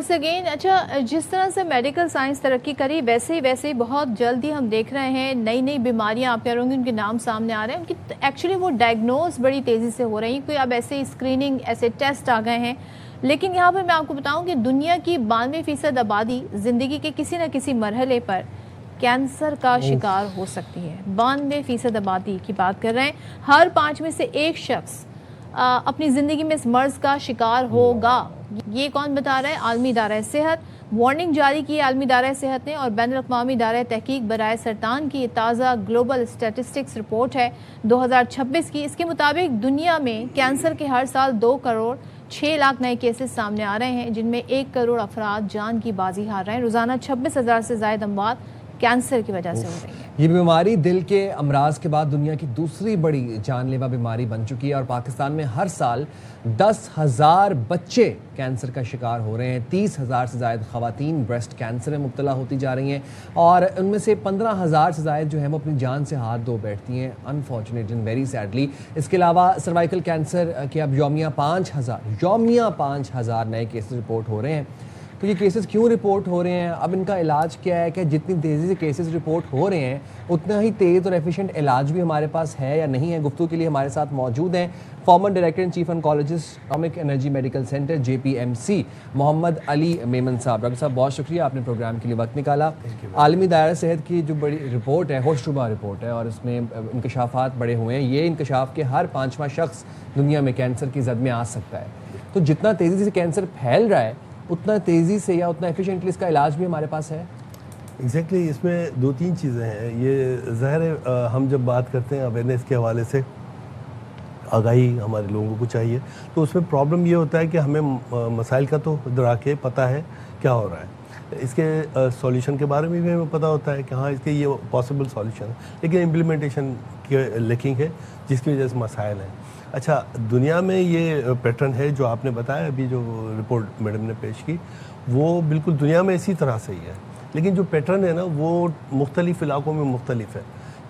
Once again. अच्छा, जिस तरह से मेडिकल साइंस तरक्की करी वैसे ही बहुत जल्दी हम देख रहे हैं नई नई बीमारियां, आप कह रहे होंगे उनके नाम सामने आ रहे हैं, उनकी एक्चुअली वो डायग्नोज बड़ी तेज़ी से हो रही है। कोई अब ऐसे स्क्रीनिंग ऐसे टेस्ट आ गए हैं। लेकिन यहाँ पर मैं आपको बताऊँ कि दुनिया की 92% आबादी ज़िंदगी के किसी न किसी मरहले पर कैंसर का शिकार हो सकती है। 92% आबादी की बात कर रहे हैं। हर 5 में से एक शख्स अपनी ज़िंदगी में इस मर्ज़ का शिकार होगा। ये कौन बता रहा है? आलमी इदारा सेहत। वार्निंग जारी की आलमी इदारा सेहत ने और बैनुल-अक़वामी इदारा तहकीक बराए सरतान की ताज़ा ग्लोबल स्टैटिस्टिक्स रिपोर्ट है 2026 की। इसके मुताबिक दुनिया में कैंसर के हर साल 2 करोड़ 6 लाख नए केसेस सामने आ रहे हैं, जिनमें 1 करोड़ अफराद जान की बाजी हार रहे हैं। रोज़ाना 26,000 से ज़ायद अमवात कैंसर की वजह से हो रही है। ये बीमारी दिल के अमराज के बाद दुनिया की दूसरी बड़ी जानलेवा बीमारी बन चुकी है और पाकिस्तान में हर साल 10,000 बच्चे कैंसर का शिकार हो रहे हैं। 30,000 से ज़ायद ख़वातीन ब्रेस्ट कैंसर में मुब्तला होती जा रही हैं और उनमें से 15,000 से ज़ायद जो है वो अपनी जान से हाथ धो बैठती हैं, अनफॉर्चुनेट एंड वेरी सैडली। इसके अलावा सर्वाइकल कैंसर के अब यौमिया 5,000 नए केसेस रिपोर्ट हो रहे हैं। तो ये केसेस क्यों रिपोर्ट हो रहे हैं, अब इनका इलाज क्या है? क्या जितनी तेज़ी से केसेस रिपोर्ट हो रहे हैं उतना ही तेज़ और एफिशिएंट इलाज भी हमारे पास है या नहीं है? गुफ्तगू के लिए हमारे साथ मौजूद हैं former director and chief oncologist atomic energy medical centre JPMC Mohammad Ali Memon साहब। डॉक्टर साहब बहुत शुक्रिया, आपने प्रोग्राम के लिए वक्त निकाला। आलमी दायरा सेहत की जो बड़ी रिपोर्ट है, होशरुबा रिपोर्ट है और इसमें इंकशाफात बड़े हुए हैं। ये इंकशाफ के हर 5वां शख्स दुनिया में कैंसर की जद में आ सकता है। तो जितना तेज़ी से कैंसर फैल रहा है उतना तेज़ी से या उतना एफिशिएंटली इसका इलाज भी हमारे पास है। एग्जैक्टली इसमें 2-3 चीज़ें हैं। ये ज़ाहिर है हम जब बात करते हैं अवेयरनेस के हवाले से, आगाही हमारे लोगों को चाहिए, तो उसमें प्रॉब्लम ये होता है कि हमें मसाइल का तो दराके पता है क्या हो रहा है, इसके सॉल्यूशन के बारे में भी हमें पता होता है कि हाँ इसके ये पॉसिबल सॉल्यूशन है, लेकिन इम्प्लीमेंटेशन की लेकिंग है जिसकी वजह से मसाइल हैं। अच्छा, दुनिया में ये पैटर्न है जो आपने बताया, अभी जो रिपोर्ट मैडम ने पेश की वो बिल्कुल दुनिया में इसी तरह से ही है, लेकिन जो पैटर्न है ना वो मुख्तलिफ इलाकों में मुख्तलिफ है।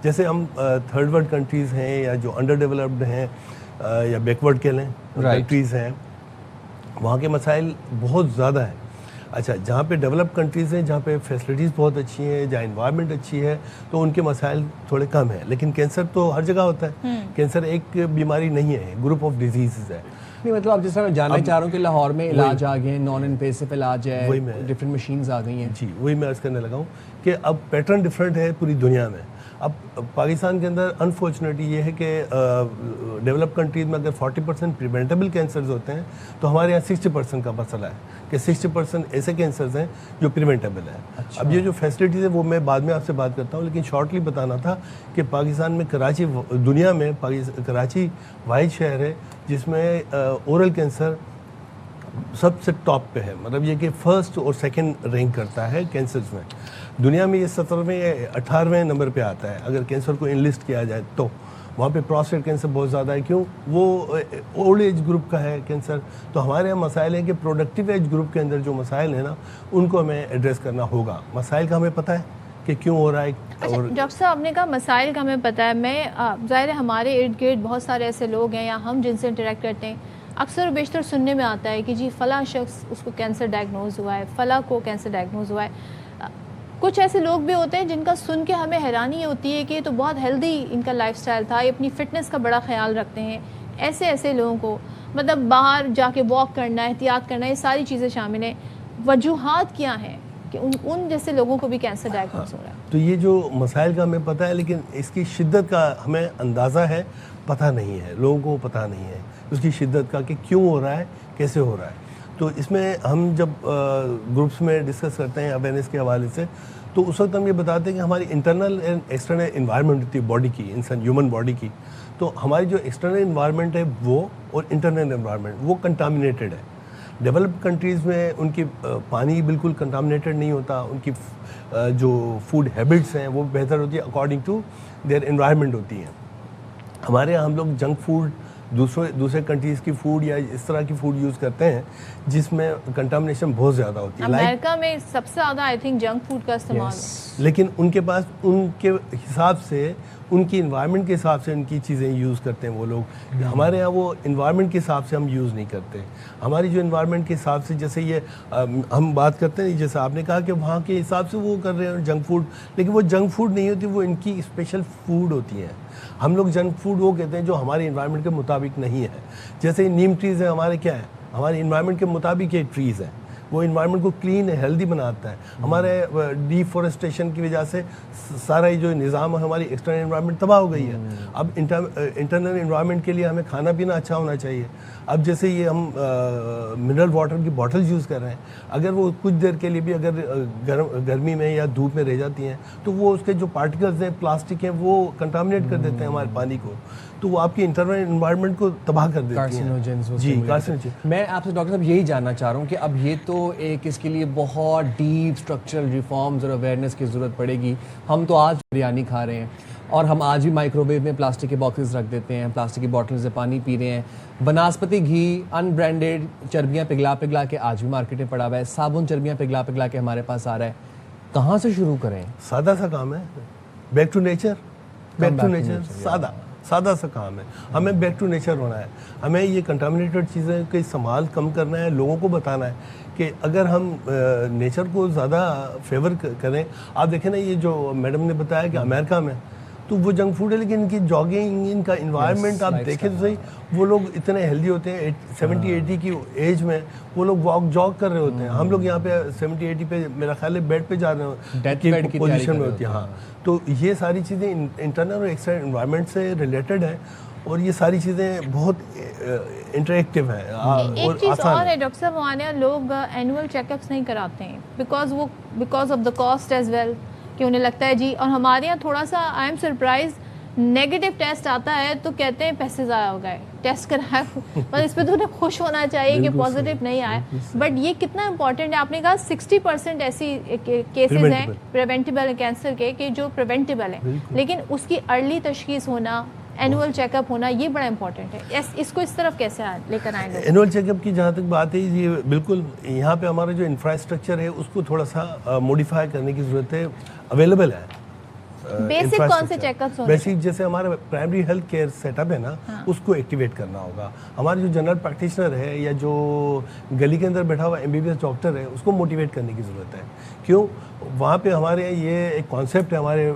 जैसे हम थर्ड वर्ल्ड कंट्रीज़ हैं या जो अंडर डेवलप्ड हैं या बैकवर्ड के लें कंट्रीज़ हैं, वहाँ के मसाइल बहुत ज़्यादा हैं। अच्छा, जहाँ पे डेवलप कंट्रीज़ हैं, जहाँ पे फैसिलिटीज़ बहुत अच्छी हैं, जहाँ इन्वायरमेंट अच्छी है, तो उनके मसाइल थोड़े कम हैं। लेकिन कैंसर तो हर जगह होता है। कैंसर एक बीमारी नहीं है, ग्रुप ऑफ डिजीज़ है। नहीं मतलब, अब जिस तरह मैं जानना चाह रहा हूँ कि लाहौर में इलाज आ गए, नॉन इन्वेसिव इलाज है, डिफरेंट मशीन्स आ गई हैं। जी, वही मैं अर्ज़ करने लगा हूँ कि अब पैटर्न डिफरेंट है पूरी दुनिया में। अब पाकिस्तान के अंदर अनफॉर्चुनेटली ये है कि डेवलप कंट्रीज़ में अगर 40% प्रिवेंटेबल कैंसर्स होते हैं, तो हमारे यहाँ 60% का मसला है कि 60% ऐसे कैंसर्स हैं जो प्रिवेंटेबल हैं। अच्छा। अब ये जो फैसिलिटीज़ है वो मैं बाद में आपसे बात करता हूँ, लेकिन शॉर्टली बताना था कि पाकिस्तान में कराची, दुनिया में कराची वाहिद शहर है जिसमें ओरल कैंसर सबसे टॉप पे है। मतलब ये कि फर्स्ट और सेकंड रैंक करता है कैंसर्स में। दुनिया में ये 17वें या 18वें नंबर पे आता है अगर कैंसर को इनलिस्ट किया जाए तो। वहाँ पे प्रोस्टेट कैंसर बहुत ज़्यादा है, क्यों? वो ओल्ड एज ग्रुप का है कैंसर। तो हमारे यहाँ मसाइल है कि प्रोडक्टिव एज ग्रुप के अंदर जो मसाइल है ना, उनको हमें एड्रेस करना होगा। मसाइल का हमें पता है कि क्यों हो रहा है। अच्छा, और डॉक्टर साहब आपने कहा मसाइल का हमें पता है। मैं ज़ाहिर है हमारे इर्द गिर्द बहुत सारे ऐसे लोग हैं या हम जिनसे इंटरेक्ट करते हैं, अक्सर बेशतर सुनने में आता है कि जी फ़लाँ शख्स उसको कैंसर डायग्नोज हुआ है, फ़लाँ को कैंसर डायग्नोज हुआ है। कुछ ऐसे लोग भी होते हैं जिनका सुन के हमें हैरानी होती है कि ये तो बहुत हेल्दी इनका लाइफस्टाइल था, ये अपनी फ़िटनेस का बड़ा ख्याल रखते हैं। ऐसे लोगों को मतलब बाहर जाके वॉक करना, एहतियात करना, ये सारी चीज़ें शामिल हैं। वजूहात क्या हैं कि उन जैसे लोगों को भी कैंसर डायग्नोज हो रहा है? तो ये जो मसाइल का हमें पता है, लेकिन इसकी शिद्दत का हमें अंदाज़ा है, पता नहीं है, लोगों को पता नहीं है उसकी शिद्दत का कि क्यों हो रहा है, कैसे हो रहा है। तो इसमें हम जब ग्रुप्स में डिस्कस करते हैं अवेयरनेस के हवाले से, तो उस वक्त हम ये बताते हैं कि हमारी इंटरनल एंड एक्सटर्नल इन्वायरमेंट होती है बॉडी की, इंसान ह्यूमन बॉडी की। तो हमारी जो एक्सटर्नल इन्वायरमेंट है वो और इंटरनल इन्वायरमेंट वो कंटामिनेटेड है। डेवलप्ड कंट्रीज़ में उनकी पानी बिल्कुल कंटामिनेटेड नहीं होता, उनकी जो फूड हैबिट्स हैं वो बेहतर होती है अकॉर्डिंग टू देयर इन्वायरमेंट होती हैं। हमारे यहाँ हम लोग जंक फूड, दूसरे कंट्रीज़ की फूड या इस तरह की फूड यूज़ करते हैं जिसमें कंटामिनेशन बहुत ज़्यादा होती है। अमेरिका में सबसे ज़्यादा आई थिंक जंक फूड का इस्तेमाल लेकिन उनके पास उनके हिसाब से उनकी इन्वायरमेंट के हिसाब से उनकी चीज़ें यूज़ करते हैं वो लोग। हमारे यहाँ वो इन्वायरमेंट के हिसाब से हम यूज़ नहीं करते। हमारी जो इन्वायरमेंट के हिसाब से, जैसे ये हम बात करते हैं, जैसे आपने कहा कि वहाँ के हिसाब से वो कर रहे हैं जंक फूड, लेकिन वो जंक फूड नहीं होती, वो इनकी स्पेशल फूड होती है। हम लोग जंक फूड वो कहते हैं जो हमारे इन्वायरमेंट के मुताबिक नहीं है। जैसे नीम ट्रीज़ है, हमारे क्या है, हमारे इन्वायरमेंट के मुताबिक ये ट्रीज़ हैं, वो इन्वायरमेंट को क्लीन हेल्दी बनाता है। हमारे डिफॉरेस्टेशन की वजह से सारा ये जो निज़ाम है, हमारी एक्सटर्नल इन्वायरमेंट तबाह हो गई है। अब इंटरनल इन्वायरमेंट के लिए हमें खाना पीना अच्छा होना चाहिए। अब जैसे ये हम मिनरल वाटर की बॉटल्स यूज़ कर रहे हैं, अगर वो कुछ देर के लिए भी अगर गर्मी में या धूप में रह जाती हैं तो वो उसके जो पार्टिकल्स हैं, प्लास्टिक हैं, वो कंटामिनेट कर देते हैं हमारे पानी को, तो वो आपकी इंटरनल इन्वायरमेंट को तबाह कर देती हैं। जी, कार्सिनोजेन। मैं आपसे डॉक्टर साहब यही जानना चाह रहा हूँ कि अब ये तो एक इसके लिए बहुत डीप स्ट्रक्चरल रिफॉर्म्स और अवेयरनेस की ज़रूरत पड़ेगी। हम तो आज बिरयानी खा रहे हैं और हम आज भी माइक्रोवेव में प्लास्टिक के बॉक्सेस रख देते हैं, प्लास्टिक की बॉटल से पानी पी रहे हैं। बनास्पति घी अनब्रांडेड चर्बियाँ पिघला पिघला के आज भी मार्केट में पड़ा हुआ है, साबुन चर्बियाँ पिघला पिघला के हमारे पास आ रहा है। कहाँ से शुरू करें? सादा सा काम है, back to nature. Back to nature सादा सा काम है। हमें बैक टू नेचर होना है। हमें ये कंटामिनेटेड चीज़ें का इस्तेमाल कम करना है, लोगों को बताना है कि अगर हम नेचर को ज़्यादा फेवर करें। आप देखें ना, ये जो मैडम ने बताया कि अमेरिका में तो वो जंक फूड है, लेकिन इनकी जॉगिंग, इनका इन्वायरमेंट आप देखें तो सही, वो लोग इतने हेल्दी होते हैं। 70-80 की एज में वो लोग वॉक जॉग कर रहे होते हैं। हम लोग यहाँ पे 70-80 पे मेरा ख्याल है बेड पे जा रहे हो की पोजीशन में होती है। हाँ, तो ये सारी चीज़ें इंटरनल और एक्सटर्नल इन्वायरमेंट से रिलेटेड है और ये सारी चीज़ें बहुत इंटरेक्टिव हैं एक चीज़ और है डॉक्टर साहब, हमारे यहाँ लोग एनुअल चेकअप्स नहीं कराते हैं because of the cost as well, कि उन्हें लगता है जी। और हमारे यहाँ थोड़ा सा I am surprise, negative test आता है तो कहते हैं पैसे ज़ाया हो गए, टेस्ट कराया। मतलब इस पर तो उन्हें खुश होना चाहिए कि पॉजिटिव नहीं आया। बट ये कितना इंपॉर्टेंट है, आपने कहा 60% ऐसी केसेस हैं प्रिवेंटेबल कैंसर के कि जो प्रिवेंटेबल है, लेकिन उसकी अर्ली तशखीस होना, एनुअल चेकअप होना, ये बड़ा इंपॉर्टेंट है। इसको इस तरफ कैसे लेकर आएंगे? एनुअल चेकअप की जहाँ तक बात है, ये बिल्कुल यहाँ पे हमारा जो इंफ्रास्ट्रक्चर है उसको थोड़ा सा मॉडिफाई करने की ज़रूरत है। अवेलेबल है बेसिक कौन से चेकअप्स होंगे? बेसिक जैसे हमारा प्राइमरी हेल्थ केयर सेटअप है ना, हाँ। उसको एक्टिवेट करना होगा। हमारे जो जनरल प्रैक्टिशनर है या जो गली के अंदर बैठा हुआ MBBS डॉक्टर है, उसको मोटिवेट करने की ज़रूरत है। क्यों? वहाँ पे हमारे ये एक कॉन्सेप्ट है हमारे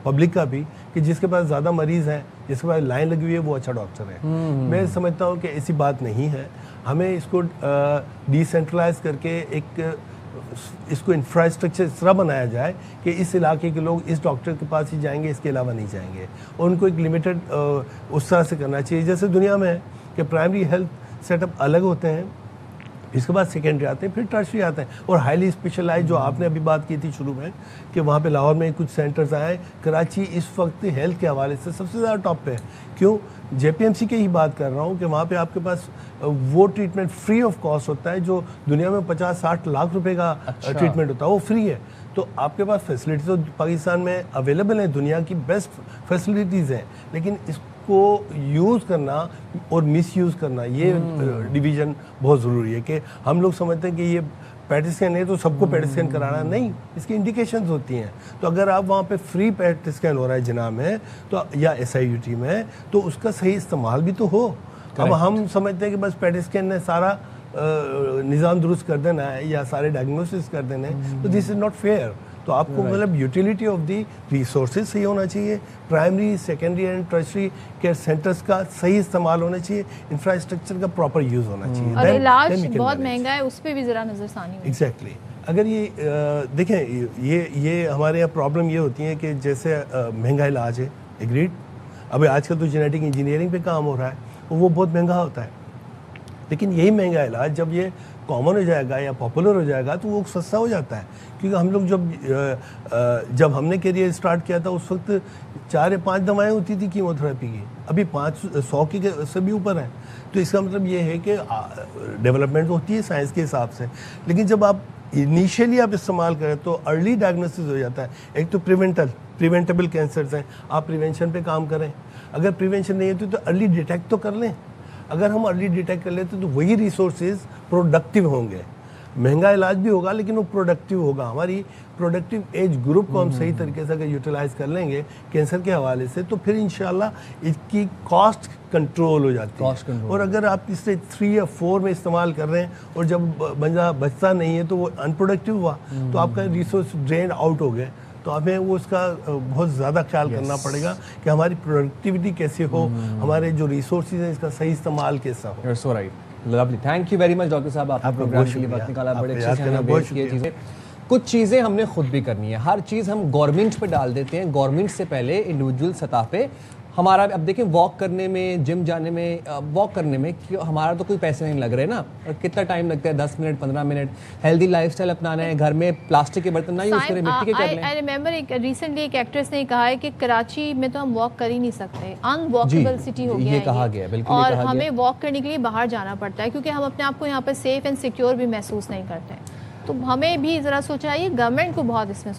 पब्लिक का भी कि जिसके पास ज़्यादा मरीज़ हैं, जिसके पास लाइन लगी हुई है, वो अच्छा डॉक्टर है। मैं समझता हूँ कि ऐसी बात नहीं है। हमें इसको डिसेंट्रलाइज करके इसको इंफ्रास्ट्रक्चर इस तरह बनाया जाए कि इस इलाके के लोग इस डॉक्टर के पास ही जाएंगे, इसके अलावा नहीं जाएंगे। और उनको एक लिमिटेड उस तरह से करना चाहिए जैसे दुनिया में है कि प्राइमरी हेल्थ सेटअप अलग होते हैं, इसके बाद सेकेंडरी आते हैं, फिर टर्शरी आते हैं, और हाईली स्पेशलाइज जो आपने अभी बात की थी शुरू में कि वहाँ पे लाहौर में कुछ सेंटर्स आए। कराची इस वक्त हेल्थ के हवाले से सबसे ज़्यादा टॉप पे है। क्यों? JPMC की ही बात कर रहा हूँ कि वहाँ पे आपके पास वो ट्रीटमेंट फ्री ऑफ कॉस्ट होता है जो दुनिया में 50-60 लाख रुपए का ट्रीटमेंट होता है, वो फ्री है। तो आपके पास फैसिलिटीज तो पाकिस्तान में अवेलेबल है, दुनिया की बेस्ट फैसिलिटीज़ हैं, लेकिन इसको यूज़ करना और मिस यूज़ करना, ये डिवीज़न बहुत ज़रूरी है। कि हम लोग समझते हैं कि ये पैट स्कैन है तो सबको पैट स्कैन कराना नहीं, इसकी इंडिकेशंस होती हैं। तो अगर आप वहाँ पे फ्री पैट स्कैन हो रहा है जिना में तो या SIUT में, तो उसका सही इस्तेमाल भी तो हो। अब हम समझते हैं कि बस पैट स्कैन ने सारा निज़ाम दुरुस्त कर देना है या सारे डायग्नोसिस कर देना है, तो दिस इज़ नॉट फेयर। तो आपको मतलब यूटिलिटी ऑफ दी रिसोर्सेज सही होना चाहिए, primary secondary and tertiary care centres का सही इस्तेमाल होना चाहिए, इंफ्रास्ट्रक्चर का प्रॉपर यूज़ होना चाहिए। और इलाज बहुत महंगा है, उस पर भी ज़रा नज़रसानी। एग्जैक्टली। अगर ये देखें, ये हमारे यहाँ प्रॉब्लम ये होती है कि जैसे महंगा इलाज है, एग्रीड। अभी आजकल तो जेनेटिक इंजीनियरिंग पे काम हो रहा है, वो बहुत महंगा होता है, लेकिन यही महंगा इलाज जब ये कॉमन हो जाएगा या पॉपुलर हो जाएगा तो वो सस्ता हो जाता है। क्योंकि हम लोग जब हमने करियर स्टार्ट किया था उस वक्त 4 या 5 दवाएं होती थी कीमोथेरेपी की, अभी 500 की से भी ऊपर है। तो इसका मतलब ये है कि डेवलपमेंट होती है साइंस के हिसाब से, लेकिन जब आप इनिशियली आप इस्तेमाल करें तो अर्ली डायग्नोसिस हो जाता है। एक तो प्रिवेंटेबल कैंसर्स हैं, आप प्रिवेंशन पे काम करें। अगर प्रिवेंशन नहीं होती तो अर्ली डिटेक्ट तो कर लें। अगर हम अर्ली डिटेक्ट कर लेते तो वही रिसोर्सेज प्रोडक्टिव होंगे। महंगा इलाज भी होगा लेकिन वो प्रोडक्टिव होगा। हमारी प्रोडक्टिव एज ग्रुप को हम सही तरीके से अगर यूटिलाइज कर लेंगे कैंसर के हवाले से, तो फिर इंशाल्लाह इसकी कॉस्ट कंट्रोल हो जाती है। और अगर आप इसे 3 या 4 में इस्तेमाल कर रहे हैं और जब बंदा बचता नहीं है तो वो अनप्रोडक्टिव हुआ, तो आपका रिसोर्स ड्रेन आउट हो गए। तो हमें वो उसका बहुत ज़्यादा ख्याल करना पड़ेगा कि हमारी प्रोडक्टिविटी कैसे हो, हमारे जो रिसोर्सेज हैं इसका सही इस्तेमाल कैसा हो। You're so right. Lovely. Thank you very much doctor साहब, आपने प्रोग्राम के लिए वक्त निकाला, बड़े अच्छे से हमें बेस किए चीज़ें। कुछ चीज़ें हमने खुद भी करनी है, हर चीज़ हम गवर्नमेंट पे डाल देते हैं, गवर्नमेंट से पहले इंडिविजुअल सतह पे हमारा। अब देखें वॉक करने में, जिम जाने में, वॉक करने में हमारा तो कोई पैसे नहीं लग रहे ना, और कितना टाइम लगता है, 10 मिनट 15 मिनट। हेल्दी लाइफस्टाइल अपनाना है, घर में प्लास्टिक के बर्तन ना यूज करें, मिट्टी के कर लें। आई रिमेंबर रिसेंटली एक एक्ट्रेस ने कहा है कि कराची में तो हम वॉक कर ही नहीं सकते, अनवॉकेबल सिटी हो गया ये है कहा गया, बिल्कुल और हमें वॉक करने के लिए बाहर जाना पड़ता है क्योंकि हम अपने आप को यहाँ पर सेफ एंड सिक्योर भी महसूस नहीं करते हैं। तो हमें भी ज़रा सोचा, ये गवर्नमेंट को बहुत इसमें